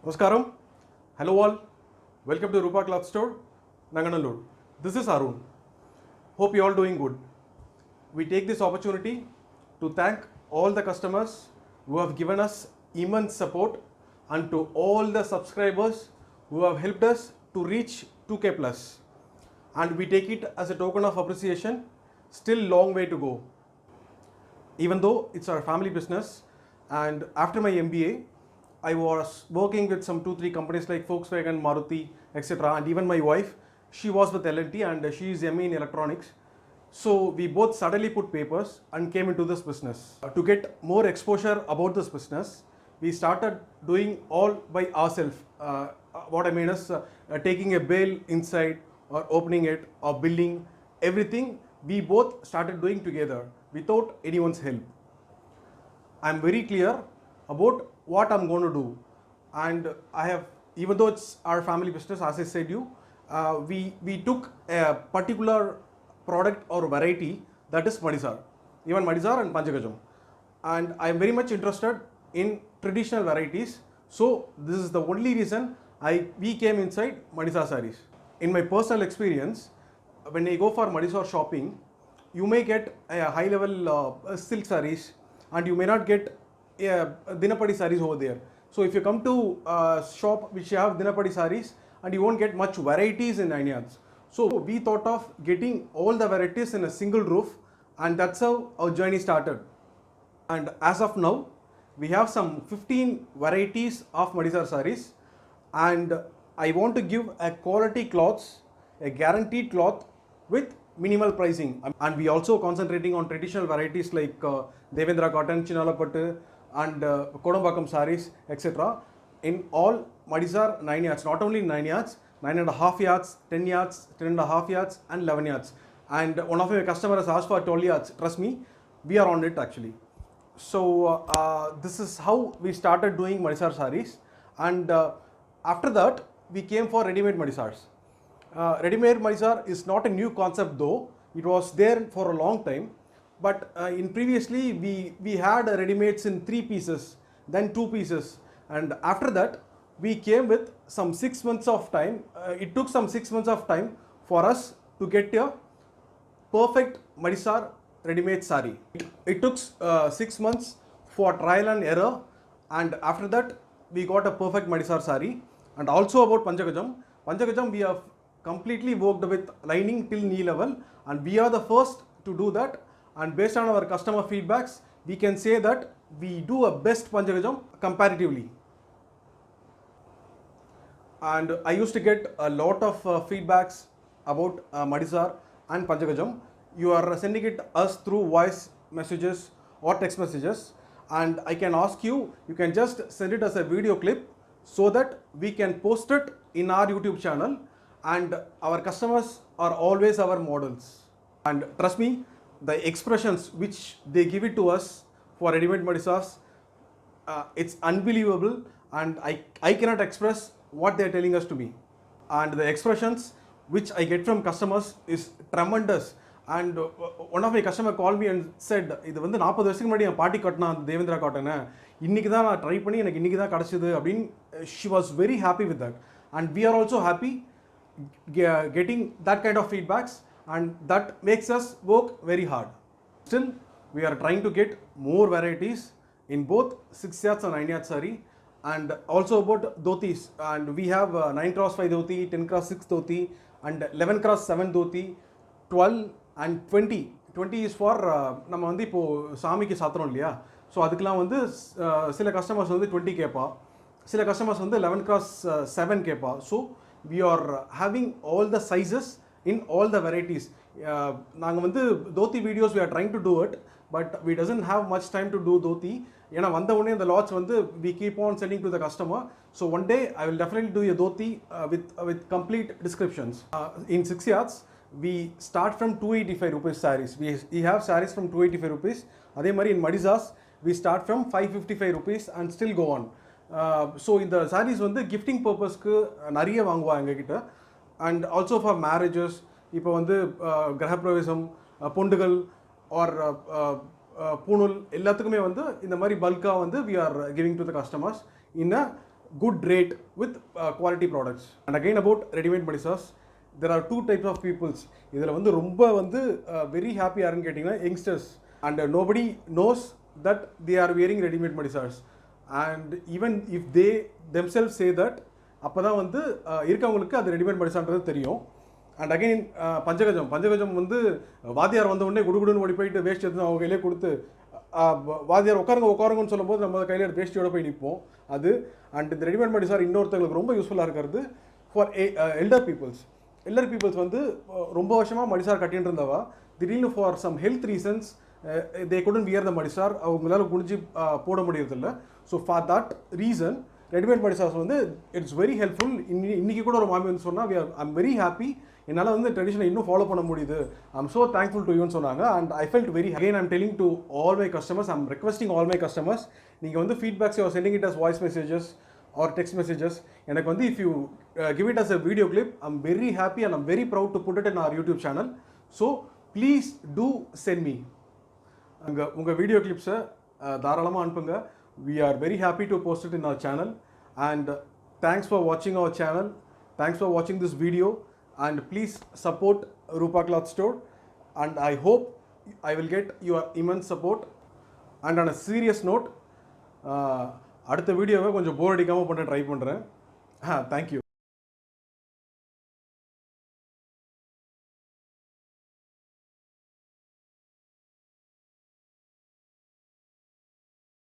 Namaskaram. Hello all. Welcome to Roopa Cloth Store, Nanganallur. This is Arun. Hope you all doing good. We take this opportunity to thank all the customers who have given us immense support and to all the subscribers who have helped us to reach 2K plus. And we take it as a token of appreciation. Still long way to go. Even though it's our family business, and after my MBA, I was working with some 2-3 companies like Volkswagen, Maruti, etc. And even my wife, she was with L&T and she is ME in electronics. So we both suddenly put papers and came into this business. To get more exposure about this business, we started doing all by ourselves. What I mean is taking a bale inside or opening it or building everything. We both started doing together without anyone's help. I'm very clear about what I'm going to do, and I have, even though it's our family business, as I said we took a particular product or variety, that is Madisar, even Madisar and panchakacham, and I'm very much interested in traditional varieties. So this is the only reason we came inside Madisar sarees. In my personal experience, when I go for Madisar shopping, you may get a high level silk sarees and you may not get dinapadi sarees over there. So if you come to a shop which have dinapadi sarees, and you won't get much varieties in 9 yards. So we thought of getting all the varieties in a single roof, and that's how our journey started. And as of now, we have some 15 varieties of Madisar sarees, and I want to give a quality cloths, a guaranteed cloth with minimal pricing. And we also concentrating on traditional varieties like Devendra cotton, Chinalapattu and Kodambakam sarees, etc. in all Madisar 9 yards, not only 9 yards, 9.5 yards, 10 yards, 10.5 yards and 11 yards. And one of my customers has asked for 12 yards. Trust me, we are on it actually. So this is how we started doing Madisar sarees, and after that we came for ready-made Madisars. Ready-made Madisar is not a new concept though, it was there for a long time, but in previously we had ready-mades in 3 pieces, then 2 pieces, and after that we came with some 6 months of time. It took some 6 months of time for us to get a perfect Madisar ready-made saree. It took 6 months for trial and error, and after that we got a perfect Madisar saree. And also about panchakacham we have completely worked with lining till knee level, and we are the first to do that. And based on our customer feedbacks, we can say that we do a best panchakacham comparatively. And I used to get a lot of feedbacks about Madisar and panchakacham. You are sending it us through voice messages or text messages, and I can ask you, you can just send it as a video clip so that we can post it in our YouTube channel, and our customers are always our models. And trust me, the expressions which they give it to us for ready-made Madisars, it's unbelievable, and I cannot express what they are telling us to me. And the expressions which I get from customers is tremendous. And one of my customer called me and said, இது வந்து 40 வருஷத்துக்கு முன்னாடி என் பாட்டி கட்டினா அந்த தேவேந்திரா காட்டனை இன்னைக்கு தான் நான் ட்ரை பண்ணி எனக்கு இன்னைக்கு தான் கிடைச்சது அப்படின்னு. She was very happy with that, and we are also happy getting that kind of feedbacks, and that makes us work very hard. Still we are trying to get more varieties in both 6 yards and 9 yards saree, and also about dhotis. And we have 9x5 dhoti, 10x6 dhoti and 11x7 dhoti, 12 and 20. 20 is for நம்ம வந்து இப்போ சாமிக்கு சாத்துறோம் இல்லையா, so அதுக்கெலாம் வந்து சில customers வந்து 20 கேட்பா, சில கஸ்டமர்ஸ் வந்து 11x7 கேட்பா. So we are having all the sizes in all the varieties. நாங்கள் வந்து dhoti videos we are trying to do it, but we doesn't have much time to do doti. ஏன்னா வந்த உடனே இந்த லாட்ஸ் வந்து we keep on sending to the customer. So one day I will definitely do a dhoti with complete descriptions. In 6 yards we start from 285 rupees sarees. We have sarees from 285 rupees. அதே மாதிரி in Madisars we start from 555 rupees and still go on. So இந்த sarees வந்து gifting purposeக்கு நிறைய வாங்குவாங்க எங்ககிட்ட, and also for marriages. இப்போ வந்து கிரகப்பிரவேசம், பொண்டுகள் or பூணூல் எல்லாத்துக்குமே வந்து இந்த மாதிரி பல்காக வந்து we are giving to the customers in a good rate with quality products. And again about ready-made madisars, there are two types of peoples. இதில் வந்து ரொம்ப வந்து very happy யாருன்னு கேட்டிங்கன்னா youngsters, and nobody knows that they are wearing ready-made madisars, and even if they themselves say that, அப்போ தான் வந்து இருக்கவங்களுக்கு அது ரெடிமேட் மடிசான்றது தெரியும். அண்ட் அகைன் பஞ்சகஜம் வந்து வாத்தியார் வந்த உடனே குடுகுடுன்னு ஓடி போயிட்டு வேஸ்ட் எடுத்து அவங்க கையிலே கொடுத்து வாத்தியார் உட்காருங்கன்னு சொல்லும்போது நம்ம கையில் எடுத்து வேஸ்டியோட போய் நிற்போம் அது. அண்ட் இந்த ரெடிமேட் மடிசார் இன்னொருத்தங்களுக்கு ரொம்ப யூஸ்ஃபுல்லாக இருக்கிறது ஃபார் எல்டர் பீப்புள்ஸ் வந்து ரொம்ப வருஷமாக மடிசார் கட்டின்னு இருந்தவா திடீர்னு for some health reasons they couldn't wear the madisar, அவங்களால குனிஞ்சு போட முடியறதில்ல. So for that reason readymade மடிசார்ஸ் வந்து இட்ஸ் வெரி ஹெல்ப்ஃபுல். இன்னைக்கு கூட ஒரு மாமி வந்து சொன்னால் ஐம் வெரி ஹாப்பி, என்னால் வந்து ட்ரெடிஷனை இன்னும் ஃபாலோ பண்ண முடியுது, ஐம் ஸோ தேங்க்ஃபுல் டு யூன்னு சொன்னாங்க. And I felt very again I'm telling to all my customers, I'm requesting all my customers, நீங்கள் வந்து feedbacks you are sending it as voice messages or text messages, எனக்கு வந்து if you give it as a video clip, I'm very happy and I'm very proud to put it in our YouTube channel. So please do send me உங்கள் video கிளிப்ஸை தாராளமாக அனுப்புங்க. we are very happy to post it in our channel, and thanks for watching our channel, thanks for watching this video, and please support Roopa Cloth Store, and I hope I will get your immense support. And on a serious note, அடுத்த வீடியோவை கொஞ்சம் போர் அடிக்காமல் பண்ண try பண்ணுறேன். Thank you.